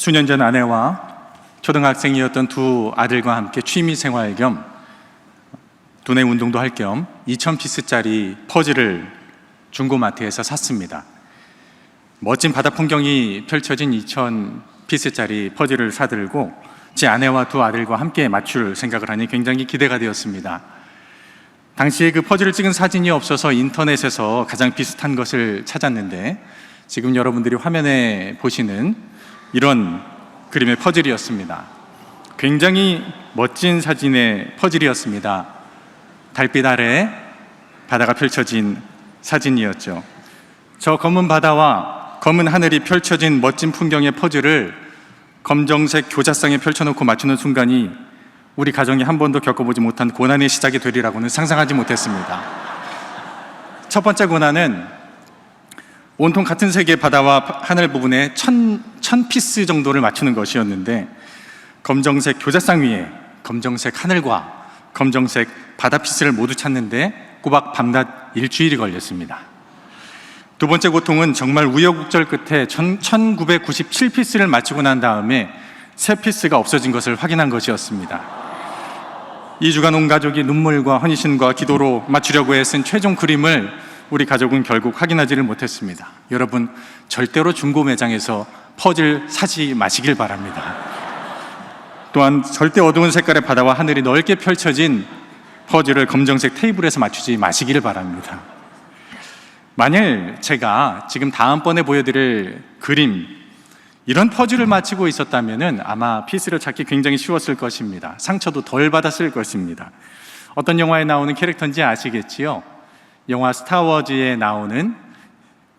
수년 전 아내와 초등학생이었던 두 아들과 함께 취미생활 겸 두뇌 운동도 할 겸 2000피스짜리 퍼즐을 중고마트에서 샀습니다. 멋진 바다 풍경이 펼쳐진 2000피스짜리 퍼즐을 사들고 제 아내와 두 아들과 함께 맞출 생각을 하니 굉장히 기대가 되었습니다. 당시에 그 퍼즐을 찍은 사진이 없어서 인터넷에서 가장 비슷한 것을 찾았는데 지금 여러분들이 화면에 보시는 이런 그림의 퍼즐이었습니다. 굉장히 멋진 사진의 퍼즐이었습니다. 달빛 아래 바다가 펼쳐진 사진이었죠. 저 검은 바다와 검은 하늘이 펼쳐진 멋진 풍경의 퍼즐을 검정색 교자상에 펼쳐놓고 맞추는 순간이 우리 가정이 한 번도 겪어보지 못한 고난의 시작이 되리라고는 상상하지 못했습니다. 첫 번째 고난은 온통 같은 색의 바다와 하늘 부분에 1000피스 정도를 맞추는 것이었는데 검정색 교자상 위에 검정색 하늘과 검정색 바다 피스를 모두 찾는데 꼬박 밤낮 일주일이 걸렸습니다. 두 번째 고통은 정말 우여곡절 끝에 1997피스를 맞추고 난 다음에 세 피스가 없어진 것을 확인한 것이었습니다. 2주간 온 가족이 눈물과 헌신과 기도로 맞추려고 애쓴 최종 그림을 우리 가족은 결국 확인하지를 못했습니다. 여러분, 절대로 중고 매장에서 퍼즐 사지 마시길 바랍니다. 또한 절대 어두운 색깔의 바다와 하늘이 넓게 펼쳐진 퍼즐을 검정색 테이블에서 맞추지 마시기를 바랍니다. 만일 제가 지금 다음번에 보여드릴 그림, 이런 퍼즐을 맞추고 있었다면 아마 피스를 찾기 굉장히 쉬웠을 것입니다. 상처도 덜 받았을 것입니다. 어떤 영화에 나오는 캐릭터인지 아시겠지요? 영화 스타워즈에 나오는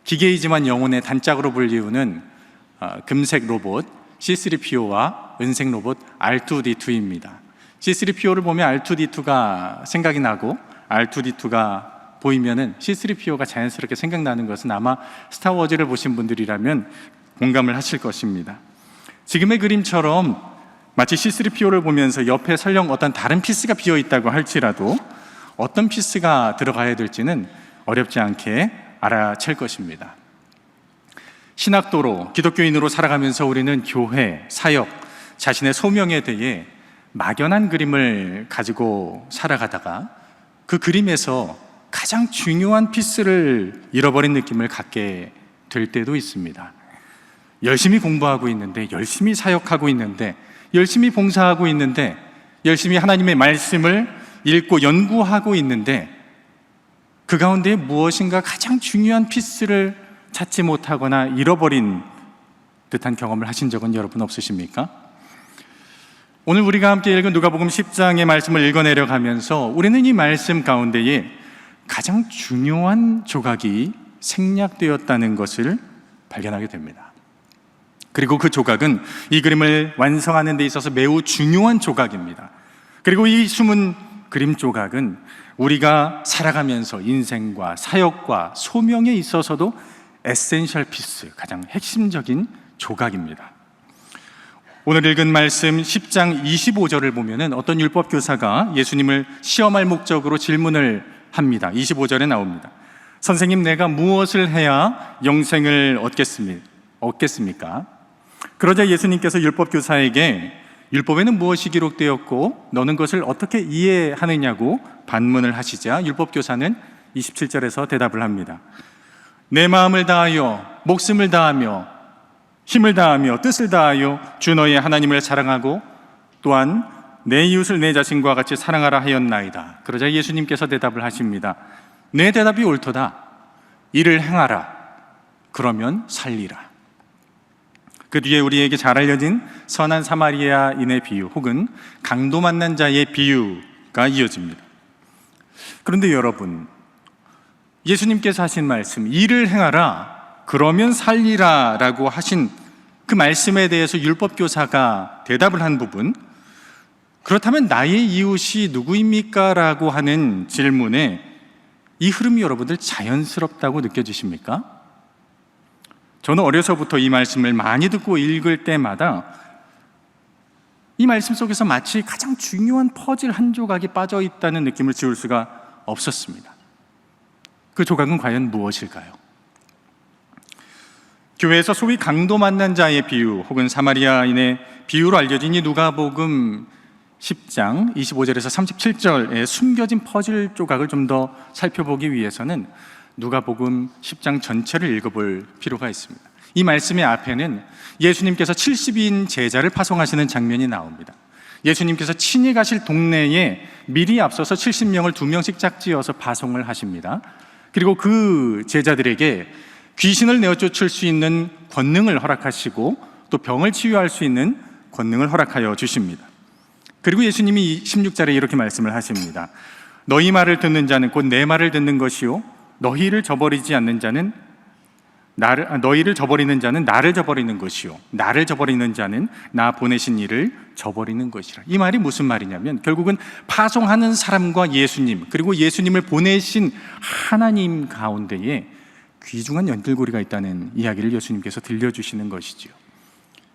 기계이지만 영혼의 단짝으로 불리우는 금색 로봇 C3PO와 은색 로봇 R2D2입니다. C3PO를 보면 R2D2가 생각이 나고 R2D2가 보이면은 C3PO가 자연스럽게 생각나는 것은 아마 스타워즈를 보신 분들이라면 공감을 하실 것입니다. 지금의 그림처럼 마치 C3PO를 보면서 옆에 설령 어떤 다른 피스가 비어 있다고 할지라도 어떤 피스가 들어가야 될지는 어렵지 않게 알아챌 것입니다. 신학도로 기독교인으로 살아가면서 우리는 교회, 사역, 자신의 소명에 대해 막연한 그림을 가지고 살아가다가 그 그림에서 가장 중요한 피스를 잃어버린 느낌을 갖게 될 때도 있습니다. 열심히 공부하고 있는데, 열심히 사역하고 있는데, 열심히 봉사하고 있는데, 열심히 하나님의 말씀을 읽고 연구하고 있는데 그 가운데 무엇인가 가장 중요한 피스를 찾지 못하거나 잃어버린 듯한 경험을 하신 적은 여러분 없으십니까? 오늘 우리가 함께 읽은 누가복음 10장의 말씀을 읽어내려 가면서 우리는 이 말씀 가운데에 가장 중요한 조각이 생략되었다는 것을 발견하게 됩니다. 그리고 그 조각은 이 그림을 완성하는 데 있어서 매우 중요한 조각입니다. 그리고 이 숨은 그림 조각은 우리가 살아가면서 인생과 사역과 소명에 있어서도 에센셜 피스, 가장 핵심적인 조각입니다. 오늘 읽은 말씀 10장 25절을 보면은 어떤 율법교사가 예수님을 시험할 목적으로 질문을 합니다. 25절에 나옵니다. 선생님, 내가 무엇을 해야 영생을 얻겠습니까? 그러자 예수님께서 율법교사에게 율법에는 무엇이 기록되었고 너는 그것을 어떻게 이해하느냐고 반문을 하시자 율법교사는 27절에서 대답을 합니다. 내 마음을 다하여 목숨을 다하며 힘을 다하며 뜻을 다하여 주 너의 하나님을 사랑하고 또한 내 이웃을 내 자신과 같이 사랑하라 하였나이다. 그러자 예수님께서 대답을 하십니다. 내 대답이 옳도다. 이를 행하라. 그러면 살리라. 그 뒤에 우리에게 잘 알려진 선한 사마리아인의 비유 혹은 강도 만난 자의 비유가 이어집니다. 그런데 여러분, 예수님께서 하신 말씀, 이를 행하라, 그러면 살리라 라고 하신 그 말씀에 대해서 율법교사가 대답을 한 부분, 그렇다면 나의 이웃이 누구입니까? 라고 하는 질문에 이 흐름이 여러분들 자연스럽다고 느껴지십니까? 저는 어려서부터 이 말씀을 많이 듣고 읽을 때마다 이 말씀 속에서 마치 가장 중요한 퍼즐 한 조각이 빠져 있다는 느낌을 지울 수가 없었습니다. 그 조각은 과연 무엇일까요? 교회에서 소위 강도 만난 자의 비유 혹은 사마리아인의 비유로 알려진 이 누가복음 10장 25절에서 37절에 숨겨진 퍼즐 조각을 좀 더 살펴보기 위해서는 누가복음 10장 전체를 읽어볼 필요가 있습니다. 이 말씀의 앞에는 예수님께서 70인 제자를 파송하시는 장면이 나옵니다. 예수님께서 친히 가실 동네에 미리 앞서서 70명을 2명씩 짝지어서 파송을 하십니다. 그리고 그 제자들에게 귀신을 내어쫓을 수 있는 권능을 허락하시고 또 병을 치유할 수 있는 권능을 허락하여 주십니다. 그리고 예수님이 16절에 이렇게 말씀을 하십니다. 너희 말을 듣는 자는 곧 내 말을 듣는 것이요 너희를 저버리지 않는 자는 너희를 저버리는 자는 나를 저버리는 것이요 나를 저버리는 자는 나 보내신 이를 저버리는 것이라. 이 말이 무슨 말이냐면 결국은 파송하는 사람과 예수님 그리고 예수님을 보내신 하나님 가운데에 귀중한 연결고리가 있다는 이야기를 예수님께서 들려주시는 것이지요.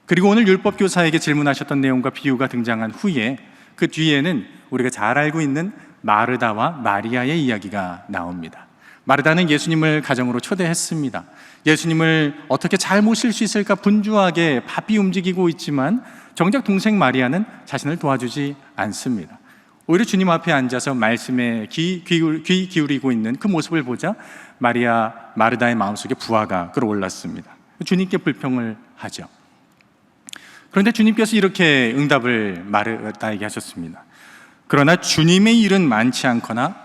그리고 오늘 율법교사에게 질문하셨던 내용과 비유가 등장한 후에 그 뒤에는 우리가 잘 알고 있는 마르다와 마리아의 이야기가 나옵니다. 마르다는 예수님을 가정으로 초대했습니다. 예수님을 어떻게 잘 모실 수 있을까 분주하게 바삐 움직이고 있지만 정작 동생 마리아는 자신을 도와주지 않습니다. 오히려 주님 앞에 앉아서 말씀에 귀 기울이고 있는 그 모습을 보자 마르다의 마음속에 부하가 끌어올랐습니다. 주님께 불평을 하죠. 그런데 주님께서 이렇게 응답을 마르다에게 하셨습니다. 그러나 주님의 일은 많지 않거나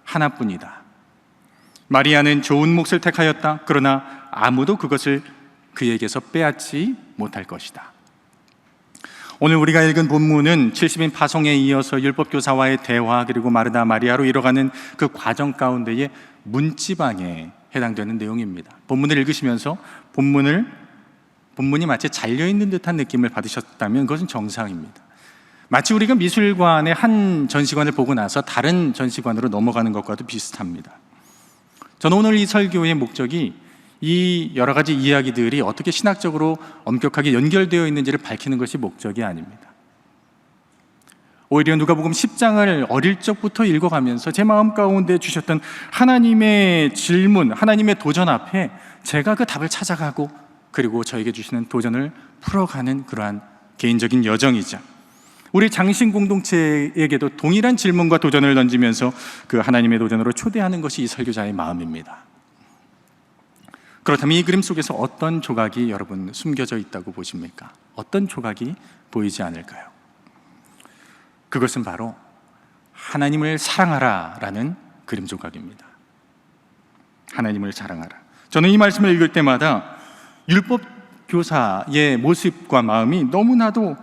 하나뿐이다. 마리아는 좋은 몫을 택하였다. 그러나 아무도 그것을 그에게서 빼앗지 못할 것이다. 오늘 우리가 읽은 본문은 70인 파송에 이어서 율법교사와의 대화 그리고 마르다 마리아로 이뤄가는 그 과정 가운데의 문지방에 해당되는 내용입니다. 본문을 읽으시면서 본문이 마치 잘려있는 듯한 느낌을 받으셨다면 그것은 정상입니다. 마치 우리가 미술관의 한 전시관을 보고 나서 다른 전시관으로 넘어가는 것과도 비슷합니다. 저는 오늘 이 설교의 목적이 이 여러 가지 이야기들이 어떻게 신학적으로 엄격하게 연결되어 있는지를 밝히는 것이 목적이 아닙니다. 오히려 누가복음 10장을 어릴 적부터 읽어가면서 제 마음 가운데 주셨던 하나님의 질문, 하나님의 도전 앞에 제가 그 답을 찾아가고 그리고 저에게 주시는 도전을 풀어가는 그러한 개인적인 여정이자 우리 장신 공동체에게도 동일한 질문과 도전을 던지면서 그 하나님의 도전으로 초대하는 것이 이 설교자의 마음입니다. 그렇다면 이 그림 속에서 어떤 조각이 여러분 숨겨져 있다고 보십니까? 어떤 조각이 보이지 않을까요? 그것은 바로 하나님을 사랑하라라는 그림 조각입니다. 하나님을 사랑하라. 저는 이 말씀을 읽을 때마다 율법 교사의 모습과 마음이 너무나도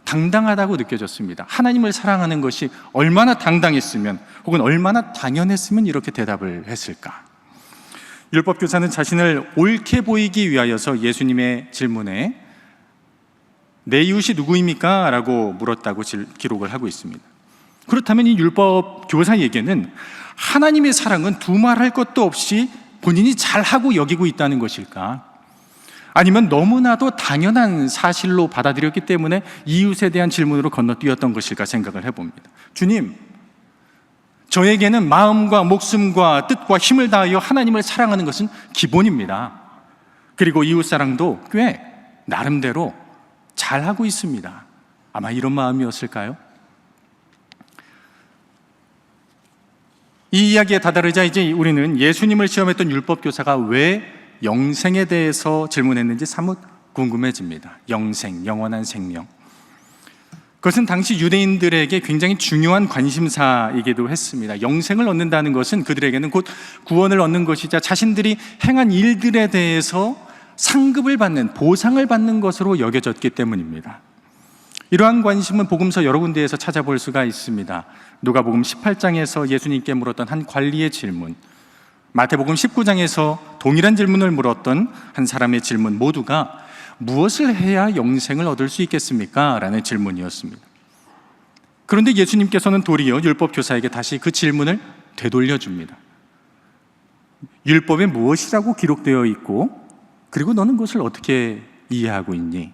당당하다고 느껴졌습니다. 하나님을 사랑하는 것이 얼마나 당당했으면 혹은 얼마나 당연했으면 이렇게 대답을 했을까? 율법 교사는 자신을 옳게 보이기 위하여서 예수님의 질문에 내 이웃이 누구입니까? 라고 물었다고 기록을 하고 있습니다. 그렇다면 이 율법 교사에게는 하나님의 사랑은 두말할 것도 없이 본인이 잘하고 여기고 있다는 것일까? 아니면 너무나도 당연한 사실로 받아들였기 때문에 이웃에 대한 질문으로 건너뛰었던 것일까 생각을 해봅니다. 주님, 저에게는 마음과 목숨과 뜻과 힘을 다하여 하나님을 사랑하는 것은 기본입니다. 그리고 이웃사랑도 꽤 나름대로 잘하고 있습니다. 아마 이런 마음이었을까요? 이 이야기에 다다르자 이제 우리는 예수님을 시험했던 율법교사가 왜 영생에 대해서 질문했는지 사뭇 궁금해집니다. 영생, 영원한 생명. 그것은 당시 유대인들에게 굉장히 중요한 관심사이기도 했습니다. 영생을 얻는다는 것은 그들에게는 곧 구원을 얻는 것이자 자신들이 행한 일들에 대해서 상급을 받는, 보상을 받는 것으로 여겨졌기 때문입니다. 이러한 관심은 복음서 여러 군데에서 찾아볼 수가 있습니다. 누가복음 18장에서 예수님께 물었던 한 관리의 질문, 마태복음 19장에서 동일한 질문을 물었던 한 사람의 질문 모두가 무엇을 해야 영생을 얻을 수 있겠습니까? 라는 질문이었습니다. 그런데 예수님께서는 도리어 율법교사에게 다시 그 질문을 되돌려줍니다. 율법에 무엇이라고 기록되어 있고 그리고 너는 그것을 어떻게 이해하고 있니?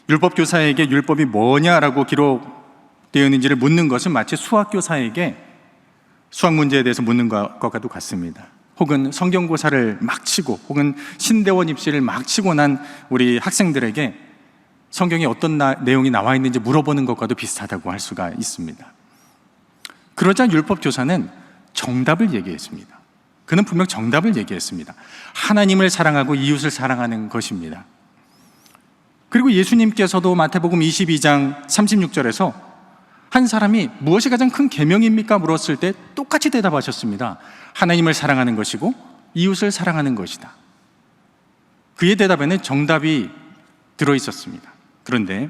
율법교사에게 율법이 뭐냐라고 기록되어 있는지를 묻는 것은 마치 수학교사에게 수학 문제에 대해서 묻는 것과도 같습니다. 혹은 성경고사를 막 치고 혹은 신대원 입시를 막 치고 난 우리 학생들에게 성경에 어떤 내용이 나와 있는지 물어보는 것과도 비슷하다고 할 수가 있습니다. 그러자 율법교사는 정답을 얘기했습니다. 그는 분명 정답을 얘기했습니다. 하나님을 사랑하고 이웃을 사랑하는 것입니다. 그리고 예수님께서도 마태복음 22장 36절에서 한 사람이 무엇이 가장 큰 계명입니까? 물었을 때 똑같이 대답하셨습니다. 하나님을 사랑하는 것이고 이웃을 사랑하는 것이다. 그의 대답에는 정답이 들어있었습니다. 그런데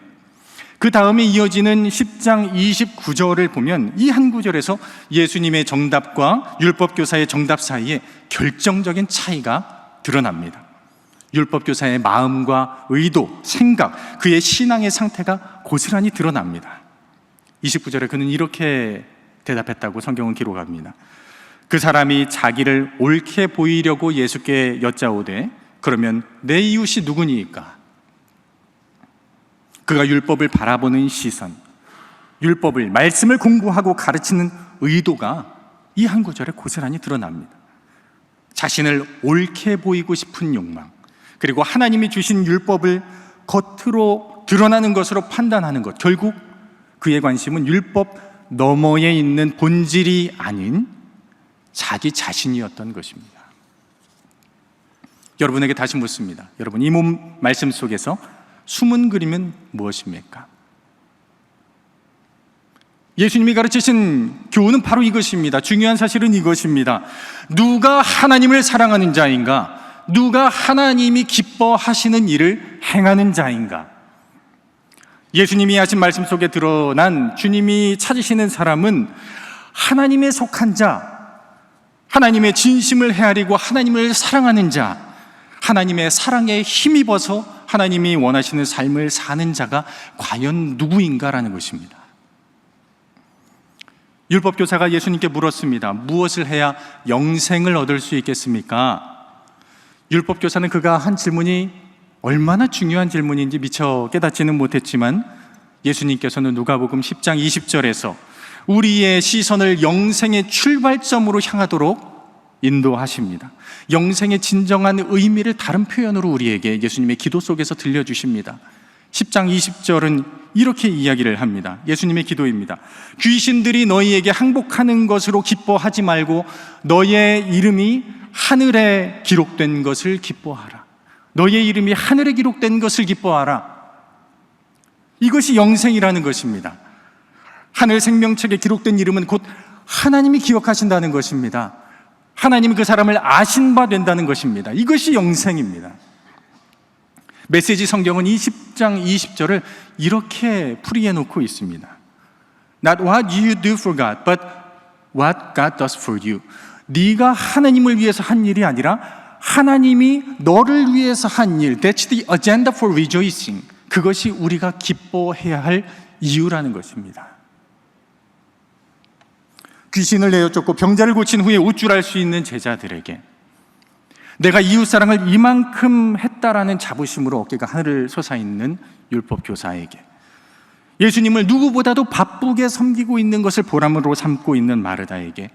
그 다음에 이어지는 10장 29절을 보면 이 한 구절에서 예수님의 정답과 율법교사의 정답 사이에 결정적인 차이가 드러납니다. 율법교사의 마음과 의도, 생각, 그의 신앙의 상태가 고스란히 드러납니다. 29절에 그는 이렇게 대답했다고 성경은 기록합니다. 그 사람이 자기를 옳게 보이려고 예수께 여짜오되 그러면 내 이웃이 누구니까? 그가 율법을 바라보는 시선, 율법을, 말씀을 공부하고 가르치는 의도가 이 한 구절에 고스란히 드러납니다. 자신을 옳게 보이고 싶은 욕망, 그리고 하나님이 주신 율법을 겉으로 드러나는 것으로 판단하는 것, 결국 그의 관심은 율법 너머에 있는 본질이 아닌 자기 자신이었던 것입니다. 여러분에게 다시 묻습니다. 여러분, 이 말씀 속에서 숨은 그림은 무엇입니까? 예수님이 가르치신 교훈은 바로 이것입니다. 중요한 사실은 이것입니다. 누가 하나님을 사랑하는 자인가? 누가 하나님이 기뻐하시는 일을 행하는 자인가? 예수님이 하신 말씀 속에 드러난 주님이 찾으시는 사람은 하나님에 속한 자, 하나님의 진심을 헤아리고 하나님을 사랑하는 자, 하나님의 사랑에 힘입어서 하나님이 원하시는 삶을 사는 자가 과연 누구인가라는 것입니다. 율법교사가 예수님께 물었습니다. 무엇을 해야 영생을 얻을 수 있겠습니까? 율법교사는 그가 한 질문이 얼마나 중요한 질문인지 미처 깨닫지는 못했지만 예수님께서는 누가복음 10장 20절에서 우리의 시선을 영생의 출발점으로 향하도록 인도하십니다. 영생의 진정한 의미를 다른 표현으로 우리에게 예수님의 기도 속에서 들려주십니다. 10장 20절은 이렇게 이야기를 합니다. 예수님의 기도입니다. 귀신들이 너희에게 항복하는 것으로 기뻐하지 말고 너의 이름이 하늘에 기록된 것을 기뻐하라. 너의 이름이 하늘에 기록된 것을 기뻐하라. 이것이 영생이라는 것입니다. 하늘 생명책에 기록된 이름은 곧 하나님이 기억하신다는 것입니다. 하나님이 그 사람을 아신 바 된다는 것입니다. 이것이 영생입니다. 메시지 성경은 20장 20절을 이렇게 풀이해 놓고 있습니다. Not what you do for God, but what God does for you. 네가 하나님을 위해서 한 일이 아니라 하나님이 너를 위해서 한 일. That's the agenda for rejoicing. 그것이 우리가 기뻐해야 할 이유라는 것입니다. 귀신을 내어쫓고 병자를 고친 후에 우쭐할 수 있는 제자들에게 내가 이웃사랑을 이만큼 했다라는 자부심으로 어깨가 하늘을 솟아있는 율법교사에게 예수님을 누구보다도 바쁘게 섬기고 있는 것을 보람으로 삼고 있는 마르다에게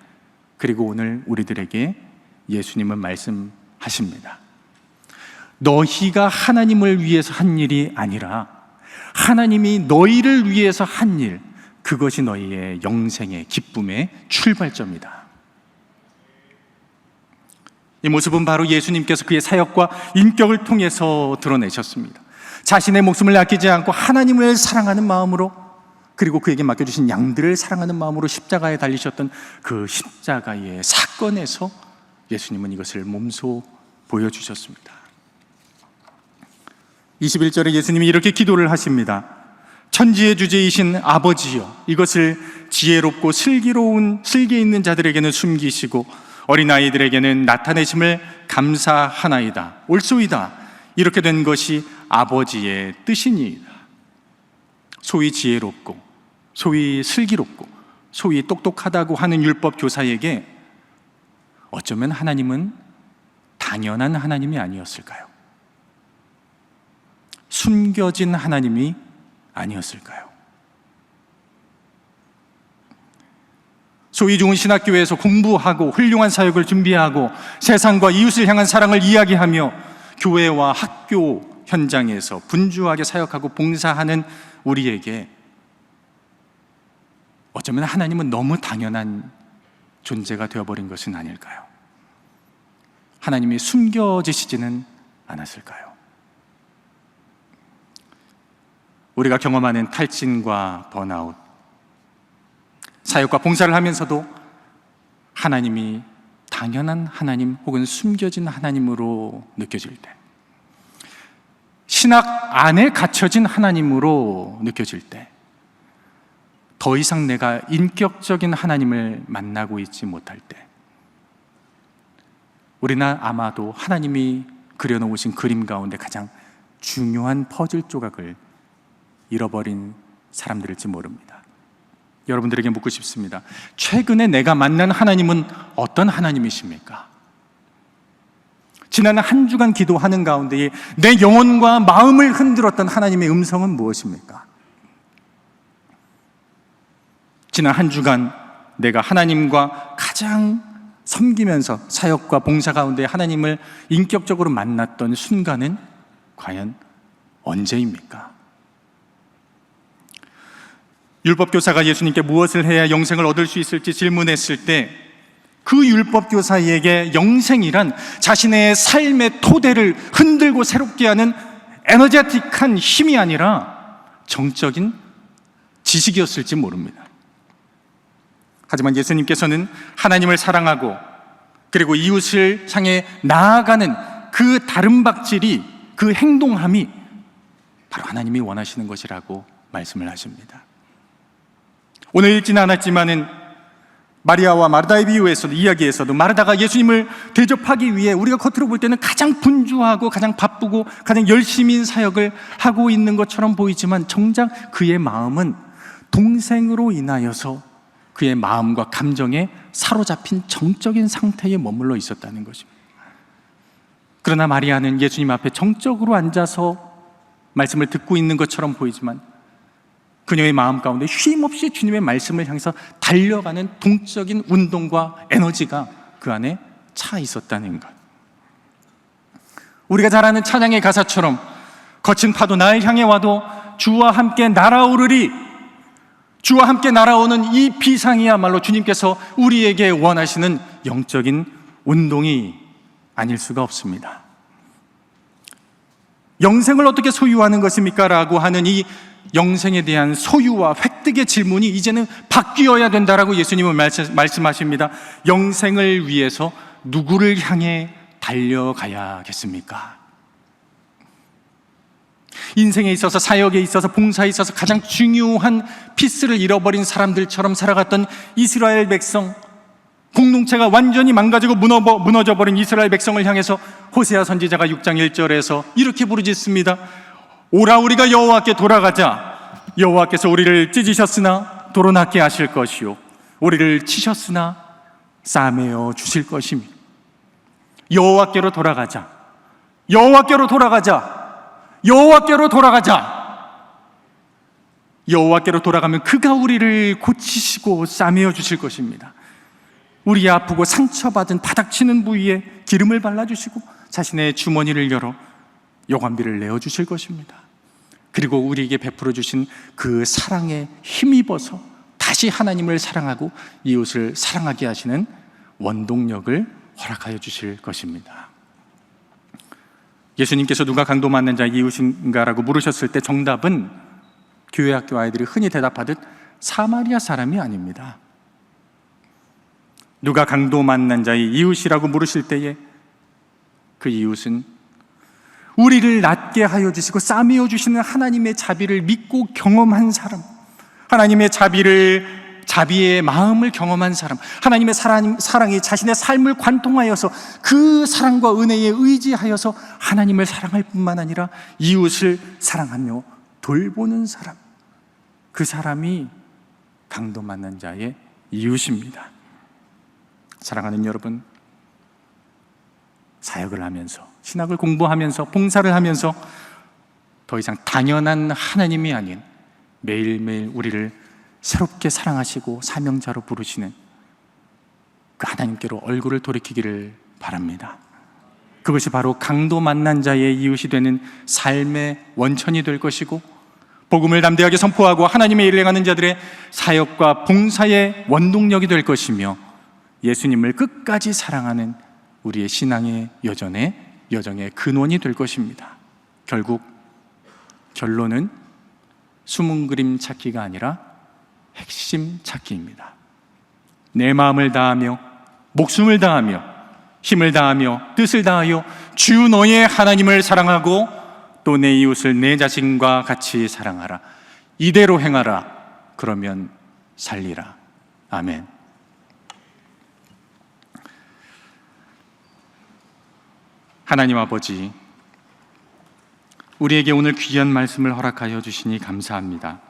그리고 오늘 우리들에게 예수님은 말씀하십니다. 너희가 하나님을 위해서 한 일이 아니라 하나님이 너희를 위해서 한 일, 그것이 너희의 영생의 기쁨의 출발점이다. 이 모습은 바로 예수님께서 그의 사역과 인격을 통해서 드러내셨습니다. 자신의 목숨을 아끼지 않고 하나님을 사랑하는 마음으로 그리고 그에게 맡겨주신 양들을 사랑하는 마음으로 십자가에 달리셨던 그 십자가의 사건에서 예수님은 이것을 몸소 보여주셨습니다. 21절에 예수님이 이렇게 기도를 하십니다. 천지의 주제이신 아버지여, 이것을 지혜롭고 슬기 있는 자들에게는 숨기시고 어린아이들에게는 나타내심을 감사하나이다. 옳소이다. 이렇게 된 것이 아버지의 뜻이니이다. 소위 지혜롭고 소위 슬기롭고 소위 똑똑하다고 하는 율법 교사에게 어쩌면 하나님은 당연한 하나님이 아니었을까요? 숨겨진 하나님이 아니었을까요? 소위 좋은 신학교에서 공부하고 훌륭한 사역을 준비하고 세상과 이웃을 향한 사랑을 이야기하며 교회와 학교 현장에서 분주하게 사역하고 봉사하는 우리에게 어쩌면 하나님은 너무 당연한 존재가 되어버린 것은 아닐까요? 하나님이 숨겨지시지는 않았을까요? 우리가 경험하는 탈진과 번아웃, 사역과 봉사를 하면서도 하나님이 당연한 하나님 혹은 숨겨진 하나님으로 느껴질 때, 신학 안에 갇혀진 하나님으로 느껴질 때, 더 이상 내가 인격적인 하나님을 만나고 있지 못할 때, 우리는 아마도 하나님이 그려놓으신 그림 가운데 가장 중요한 퍼즐 조각을 잃어버린 사람들일지 모릅니다. 여러분들에게 묻고 싶습니다. 최근에 내가 만난 하나님은 어떤 하나님이십니까? 지난 한 주간 기도하는 가운데 내 영혼과 마음을 흔들었던 하나님의 음성은 무엇입니까? 지난 한 주간 내가 하나님과 가장 섬기면서 사역과 봉사 가운데 하나님을 인격적으로 만났던 순간은 과연 언제입니까? 율법교사가 예수님께 무엇을 해야 영생을 얻을 수 있을지 질문했을 때 그 율법교사에게 영생이란 자신의 삶의 토대를 흔들고 새롭게 하는 에너제틱한 힘이 아니라 정적인 지식이었을지 모릅니다. 하지만 예수님께서는 하나님을 사랑하고 그리고 이웃을 향해 나아가는 그 다름박질이, 그 행동함이 바로 하나님이 원하시는 것이라고 말씀을 하십니다. 오늘 읽지는 않았지만은 마리아와 마르다의 비유에서도, 이야기에서도 마르다가 예수님을 대접하기 위해 우리가 겉으로 볼 때는 가장 분주하고 가장 바쁘고 가장 열심인 사역을 하고 있는 것처럼 보이지만 정작 그의 마음은 동생으로 인하여서 그의 마음과 감정에 사로잡힌 정적인 상태에 머물러 있었다는 것입니다. 그러나 마리아는 예수님 앞에 정적으로 앉아서 말씀을 듣고 있는 것처럼 보이지만 그녀의 마음 가운데 쉼없이 주님의 말씀을 향해서 달려가는 동적인 운동과 에너지가 그 안에 차 있었다는 것. 우리가 잘 아는 찬양의 가사처럼 거친 파도 나를 향해 와도 주와 함께 날아오르리, 주와 함께 날아오는 이 비상이야말로 주님께서 우리에게 원하시는 영적인 운동이 아닐 수가 없습니다. 영생을 어떻게 소유하는 것입니까? 라고 하는 이 영생에 대한 소유와 획득의 질문이 이제는 바뀌어야 된다라고 예수님은 말씀하십니다. 영생을 위해서 누구를 향해 달려가야겠습니까? 인생에 있어서, 사역에 있어서, 봉사에 있어서 가장 중요한 피스를 잃어버린 사람들처럼 살아갔던 이스라엘 백성, 공동체가 완전히 망가지고 무너져버린 이스라엘 백성을 향해서 호세아 선지자가 6장 1절에서 이렇게 부르짖습니다. 오라, 우리가 여호와께 돌아가자. 여호와께서 우리를 찢으셨으나 도로 낫게 하실 것이요, 우리를 치셨으나 싸매어 주실 것이며. 여호와께로 돌아가자, 여호와께로 돌아가자, 여호와께로 돌아가자. 여호와께로 돌아가면 그가 우리를 고치시고 싸매어 주실 것입니다. 우리 아프고 상처받은 바닥치는 부위에 기름을 발라주시고 자신의 주머니를 열어 여관비를 내어주실 것입니다. 그리고 우리에게 베풀어 주신 그 사랑에 힘입어서 다시 하나님을 사랑하고 이웃을 사랑하게 하시는 원동력을 허락하여 주실 것입니다. 예수님께서 누가 강도 맞는 자 이웃인가라고 물으셨을 때 정답은 교회 학교 아이들이 흔히 대답하듯 사마리아 사람이 아닙니다. 누가 강도 만난 자의 이웃이라고 물으실 때에 그 이웃은 우리를 낫게 하여 주시고 싸매어 주시는 하나님의 자비를 믿고 경험한 사람, 하나님의 자비의 마음을 경험한 사람, 하나님의 사랑이 자신의 삶을 관통하여서 그 사랑과 은혜에 의지하여서 하나님을 사랑할 뿐만 아니라 이웃을 사랑하며 돌보는 사람, 그 사람이 강도 만난 자의 이웃입니다. 사랑하는 여러분, 사역을 하면서, 신학을 공부하면서, 봉사를 하면서 더 이상 당연한 하나님이 아닌 매일매일 우리를 새롭게 사랑하시고 사명자로 부르시는 하나님께로 얼굴을 돌이키기를 바랍니다. 그것이 바로 강도 만난 자의 이웃이 되는 삶의 원천이 될 것이고, 복음을 담대하게 선포하고 하나님의 일을 행하는 자들의 사역과 봉사의 원동력이 될 것이며, 예수님을 끝까지 사랑하는 우리의 신앙의 여정의 근원이 될 것입니다. 결국 결론은 숨은 그림 찾기가 아니라 핵심 찾기입니다. 내 마음을 다하며 목숨을 다하며 힘을 다하며 뜻을 다하여 주 너의 하나님을 사랑하고 또 내 이웃을 내 자신과 같이 사랑하라. 이대로 행하라. 그러면 살리라. 아멘. 하나님 아버지, 우리에게 오늘 귀한 말씀을 허락하여 주시니 감사합니다.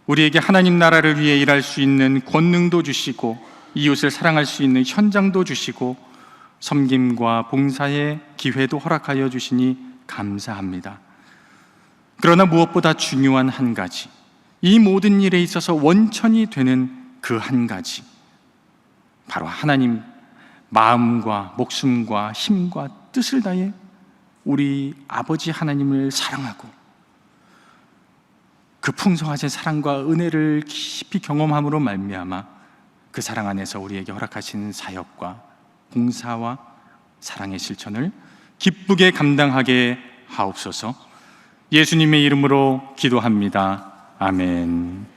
우리에게 하나님 나라를 위해 일할 수 있는 권능도 주시고 이웃을 사랑할 수 있는 현장도 주시고 섬김과 봉사의 기회도 허락하여 주시니 감사합니다. 그러나 무엇보다 중요한 한 가지, 이 모든 일에 있어서 원천이 되는 그 한 가지, 바로 하나님 마음과 목숨과 힘과 뜻을 다해 우리 아버지 하나님을 사랑하고 그 풍성하신 사랑과 은혜를 깊이 경험함으로 말미암아 그 사랑 안에서 우리에게 허락하신 사역과 봉사와 사랑의 실천을 기쁘게 감당하게 하옵소서. 예수님의 이름으로 기도합니다. 아멘.